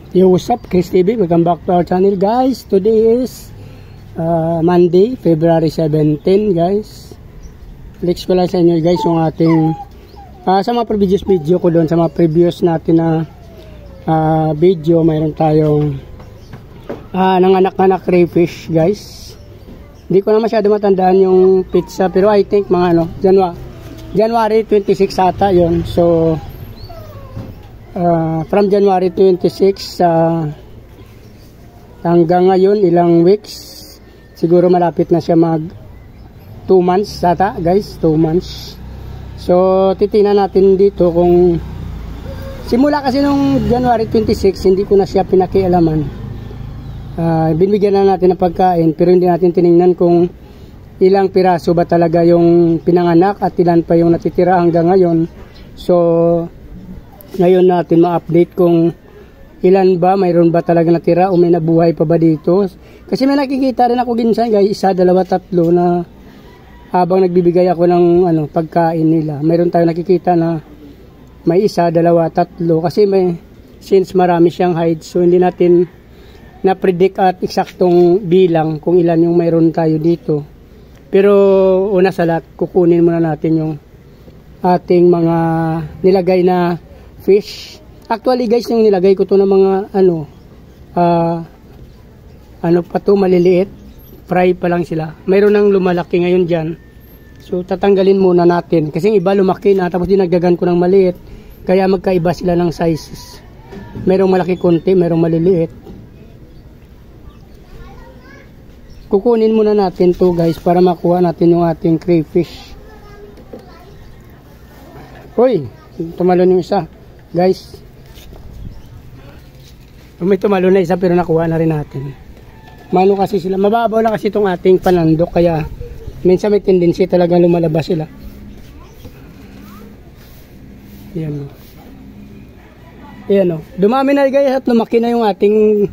Yo, what's up, Chris TV? Welcome back to our channel, guys. Today is Monday, February 17, guys. Flex ko lang sa inyo, guys, yung ating sa mga previous video ko doon, sa mga previous natin na video, mayroon tayong nanganak-anak crayfish, guys. Hindi ko na masyado matandaan yung pizza, pero I think mga January 26 ata yun. So from January 26 hanggang ngayon, ilang weeks, siguro malapit na siya mag 2 months ata, guys, 2 months. So titingnan natin dito kung simula kasi nung January 26 hindi ko na siya pinakialaman. Binibigyan na natin ng pagkain, pero hindi natin tiningnan kung ilang piraso ba talaga yung pinanganak at ilan pa yung natitira hanggang ngayon. So ngayon natin ma-update kung ilan ba, mayroon ba talaga natira o may nabuhay pa ba dito. Kasi may nakikita rin ako ginsan, guys, 1, 2, 3 na habang nagbibigay ako ng pagkain nila. Mayroon tayo nakikita na may 1, 2, 3 kasi since marami siyang hides, so hindi natin na-predict at eksaktong bilang kung ilan yung mayroon tayo dito. Pero una sa lahat, kukunin muna natin yung ating mga nilagay na fish. Actually, guys, yung nilagay ko to ng mga maliliit. Fry pa lang sila. Mayroon nang lumalaki ngayon dyan. So tatanggalin muna natin. Kasi yung iba lumaki na, tapos dinagdagan ko ng maliit. Kaya magkaiba sila ng sizes. Mayroong malaki konti, mayroong maliliit. Kukunin muna natin to, guys, para makuha natin yung ating crayfish. Hoy, tumalon yung isa, guys. May tumalo na isa pero nakuha na rin natin. Mano kasi sila, mababaw na kasi itong ating panandok, kaya minsan may tendency talaga lumalabas sila. Yan o. Yan o. Dumami na, guys, at lumaki na yung ating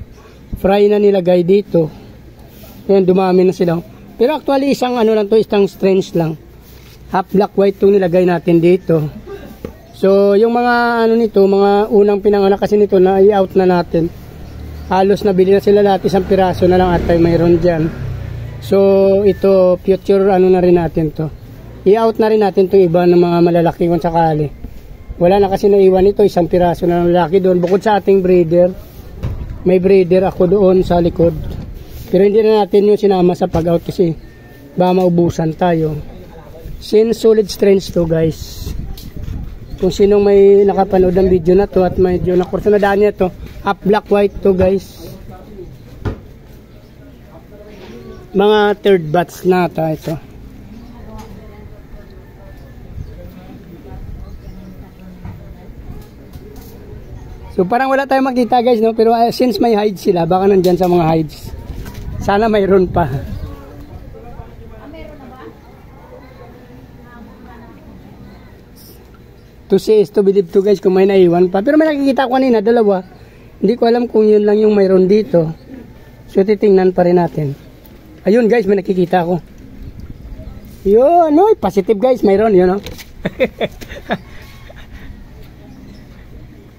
fry na nilagay dito. Yan, dumami na sila. Pero actually isang lang to, isang strange lang. Half black white itong nilagay natin dito. So yung mga nito, mga unang pinanganak kasi nito na i-out na natin. Halos nabili na sila lahat, isang piraso na lang at mayroon dyan. So ito future na rin natin to. I-out na rin natin itong iba ng mga malalaki kung sakali. Wala na kasi naiwan ito, isang piraso na lalaki doon. Bukod sa ating breeder, may breeder ako doon sa likod. Pero hindi na natin yung sinama sa pag-out kasi baka maubusan tayo. Since solid strange to, guys. Kung sinong may nakapanood ng video na to at medyo nakurso na daan niya to, half black white to, guys. Mga third batch na ito. So parang wala tayong makita, guys, no? Pero since may hides sila, baka nandyan sa mga hides. Sana mayroon pa. To see is to believe to, guys, kung may naiwan pa. Pero may nakikita ko kanina, 2. Hindi ko alam kung yun lang yung mayroon dito. So titingnan pa rin natin. Ayun, guys, may nakikita ko. Yun, positive, guys, mayroon, yun, no?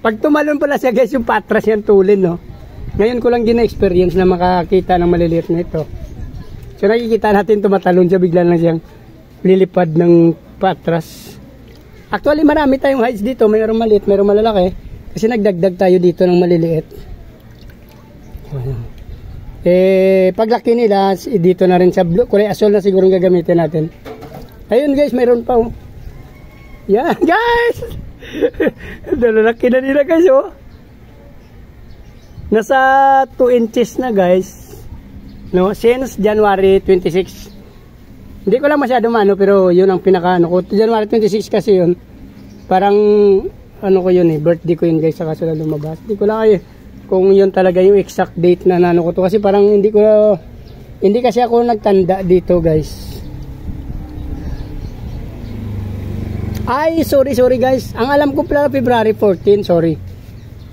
Pag tumalon pala siya, guys, yung patras yan tulin, no? Ngayon ko lang din na-experience na makakita ng maliliit na ito. So nakikita natin tumatalon siya, bigla lang siyang lilipad ng patras. Actually marami tayong hides dito, mayroong maliit, mayroong malalaki. Kasi nagdagdag tayo dito ng maliliit. Paglaki nila, dito na rin sa blue, kulay asol na siguro gagamitin natin. Ayun, guys, mayroon pa. Yan, guys! Dalalaki na nila, guys, oh. Nasa 2 inches na, guys, no, since January 26. Hindi ko lang masyado pero yun ang pinaka ko. January 26 kasi yun. Parang ko yun birthday ko yun, guys, saka sila lumabas. Hindi ko lang kung yun talaga yung exact date na ko to, kasi parang hindi kasi ako nagtanda dito, guys. Ay, sorry, guys. Ang alam ko pala February 14, sorry.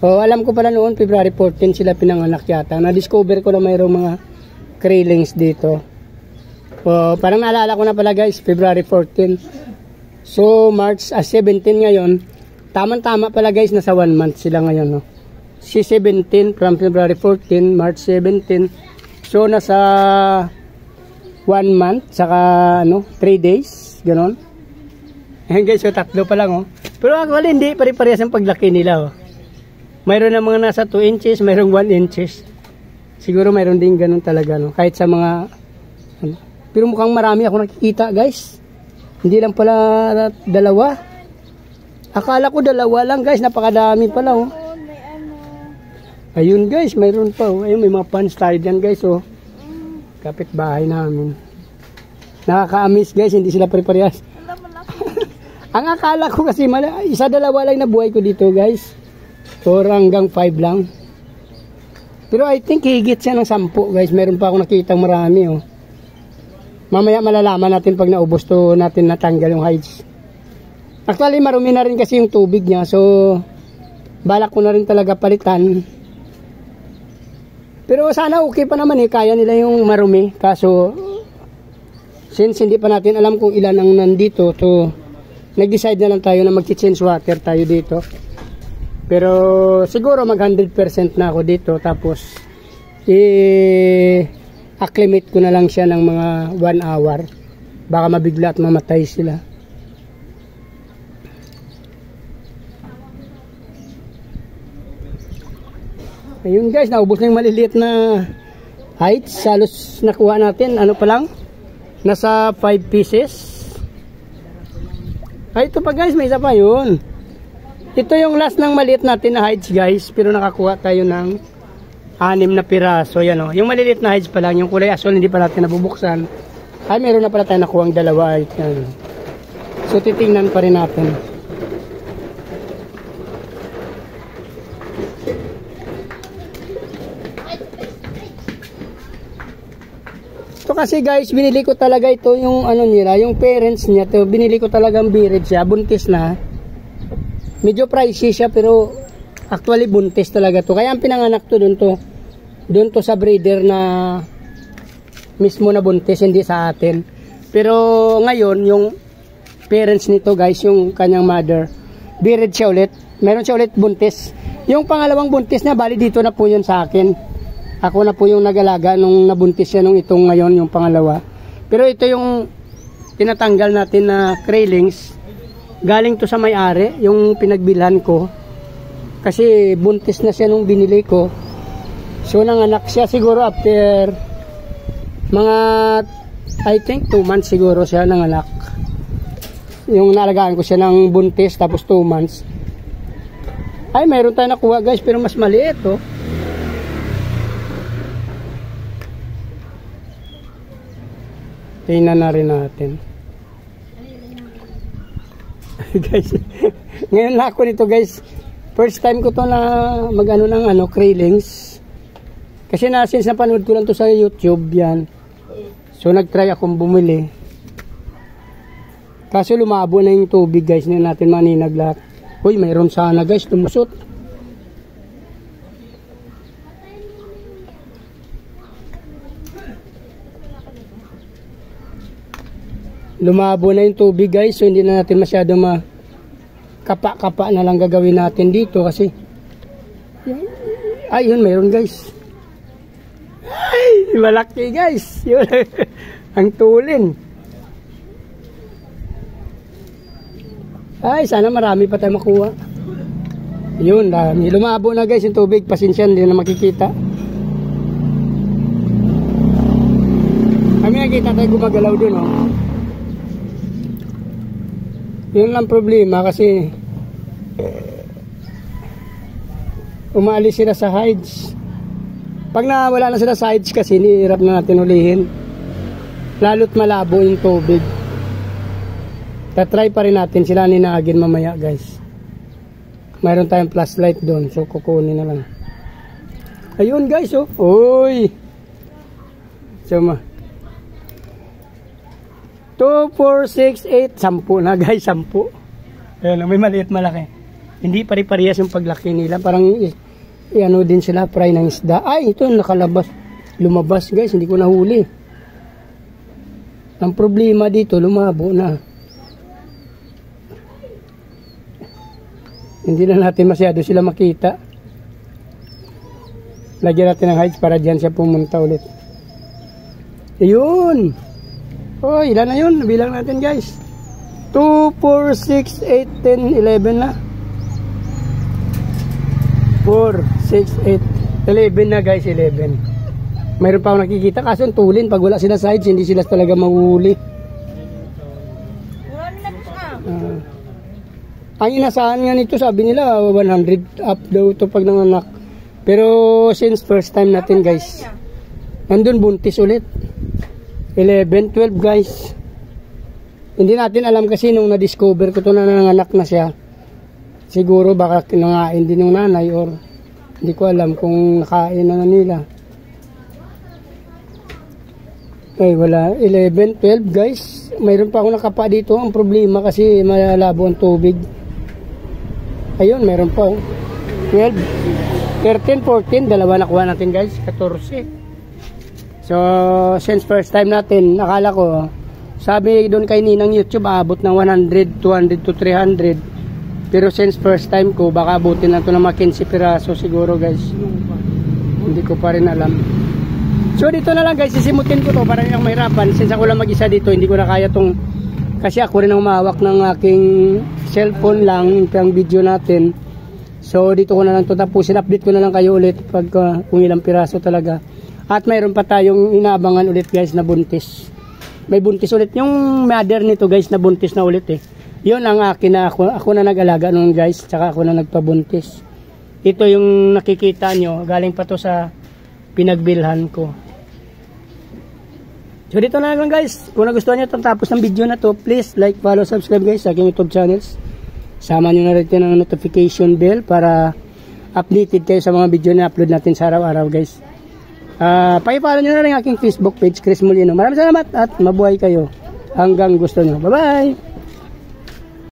Alam ko pala noon, February 14 sila pinanganak yata. Na-discover ko na mayroong mga krillings dito. Parang naalala ko na pala, guys, February 14. So, March 17 ngayon. Tama-tama pala, guys, nasa 1 month sila ngayon, no? si 17 from February 14, March 17. So nasa 1 month saka 3 days, ganon. Ayan guys, so tatlo pa lang oh. Pero actually hindi pare-parehas ang paglaki nila oh. Mayroon na mga nasa 2 inches, mayroong 1 inches. Siguro mayroon din ganon talaga no. Kahit sa mga pero mukhang marami ako nakikita guys. Hindi lang pala dalawa. Akala ko dalawa lang guys, napakadami pala oh. Ayun guys, mayroon pa oh. Ayun, may mga fans tayo dyan guys oh. Kapit bahay namin. Nakaka-amaze guys, hindi sila pare-parehas. Ang akala ko kasi isa dalawa lang na buhay ko dito guys. Or hanggang 5 lang. Pero I think higit siya ng 10 guys. Meron pa ako nakitang marami oh. Mamaya malalaman natin pag naubos to natin natanggal yung hides. Actually marumi na rin kasi yung tubig niya. So balak ko na rin talaga palitan. Pero sana okay pa naman eh, kaya nila yung marumi. Kaso, since hindi pa natin alam kung ilan ang nandito, so, nag-decide na lang tayo na mag-change water tayo dito. Pero, siguro mag 100% na ako dito. Tapos, acclimate ko na lang siya ng mga 1 hour. Baka mabigla at mamatay sila. Ayun guys, naubos na yung maliliit na heights. Halos nakuha natin. Ano pa lang? Nasa 5 pieces. Ay, ito pa guys, may isa pa yun. Ito yung last ng maliit natin na heights guys. Pero nakakuha tayo ng 6 na piraso. Yan o. Yung maliliit na heights pa lang. Yung kulay asol, hindi pa natin nabubuksan. Ay, meron na pala tayo nakuha ang dalawa. Yan. So, titingnan pa rin natin. So kasi guys, binili ko talaga ito yung nila, yung parents niya to, binili ko talagang birid siya, buntis na. Medyo pricey siya pero actually buntis talaga to. Kaya ang pinanganak to doon to sa breeder na mismo na buntis, hindi sa atin. Pero ngayon yung parents nito guys, yung kanyang mother, birid siya ulit. Meron siya ulit buntis. Yung pangalawang buntis na bali dito na po yun sa akin. Ako na po yung nag-alaga nung nabuntis siya nung itong ngayon, yung pangalawa. Pero ito yung tinatanggal natin na craylings. Galing to sa may-ari, yung pinagbilhan ko. Kasi buntis na siya nung binili ko. So nanganak siya siguro after mga I think 2 months siguro siya nanganak. Yung naalagaan ko siya ng buntis tapos 2 months. Ay, mayroon tayo nakuha guys pero mas maliit oh. Tingnan na rin natin. Guys, ngayon lang ako nito guys. First time ko to na mag-ano ng craylings. Kasi since napanood ko lang to sa YouTube yan. So nag-try akong bumili. Kaso lumabo na yung tubig guys. Hindi natin maninag lahat. Uy, mayroon sana guys. Tumusot. Lumabo na yung tubig guys, so hindi na natin masyado kapa-kapa na lang gagawin natin dito kasi ayun, mayroon guys. Ay, malaki guys. Yun. Ang tulin. Ay, sana marami pa tayo makuha. Yun, dami. Lumabo na guys yung tubig, pasensya, hindi na makikita. Kami nakita tayo gumagalaw dun oh. Yun lang problema kasi umaalis sila sa hides. Pag nawala na sila sa hides kasi nihirap na natin ulihin. Lalo't malabo yung tubig. Tatry pa rin natin sila ninagin mamaya guys. Mayroon tayong flashlight doon so kukunin na lang. Ayun guys oh. Uy. Suma. 2, 4, 6, 8, 10 na guys, 10. Ayan, may maliit malaki. Hindi pare-parehas yung paglaki nila. Parang ano din sila, fry ng isda. Ay, ito nakalabas. Lumabas guys, hindi ko nahuli. Ang problema dito, lumabo na. Hindi na natin masyado sila makita. Lagyan natin ng heights para dyan siya pumunta ulit. Ayun. Oh, ilan na yun? Bilang natin guys. 2, 4, 6, 8, 10, 11 na. 4, 6, 8, 11 na guys, 11. Mayroon pa akong nakikita kaso tulin pag wala sila sides, hindi sila talaga mahuli. Ang inasahan nga nito, sabi nila 100 up daw ito pag nanganak. Pero since first time natin guys, nandun buntis ulit. 11, 12 guys. Hindi natin alam kasi nung na-discover ko ito na nanganak na siya. Siguro baka nangain din yung nanay or hindi ko alam kung nakain na nila. Ay wala, 11, 12 guys. Mayroon pa ako nakapa dito. Ang problema kasi malabo ang tubig. Ayun, mayroon pa 12, 13, 14, dalawa nakuha natin guys, 14. So, since first time natin, nakala ko, sabi doon kay Ninang YouTube, aabot ng 100, 200 to 300. Pero since first time ko, baka abutin na ito ng mga 15 piraso siguro guys. Hindi ko pa rin alam. So, dito na lang guys, sisimutin ko to para yung mahirapan. Since ako lang mag-isa dito, hindi ko na kaya tong, kasi ako rin ang mahawak ng aking cellphone lang, yung video natin. So, dito ko na lang ito tapusin. Update ko na lang kayo ulit pag kung ilang piraso talaga. At mayroon pa tayong inaabangan ulit guys na buntis. May buntis ulit. Yung mother nito guys na buntis na ulit eh. Yun ang akin na ako na nag-alaga noon guys. Tsaka ako na nagpabuntis. Ito yung nakikita nyo. Galing pa to sa pinagbilhan ko. So dito na lang guys. Kung nagustuhan nyo tapos ng video na to, please like, follow, subscribe guys sa aking YouTube channels. Sama nyo na rin ng notification bell para updated kayo sa mga video na upload natin sa araw-araw guys. Pakipollow nyo na rin aking Facebook page, Chris Molino. Maraming salamat at mabuhay kayo hanggang gusto nyo. Bye bye!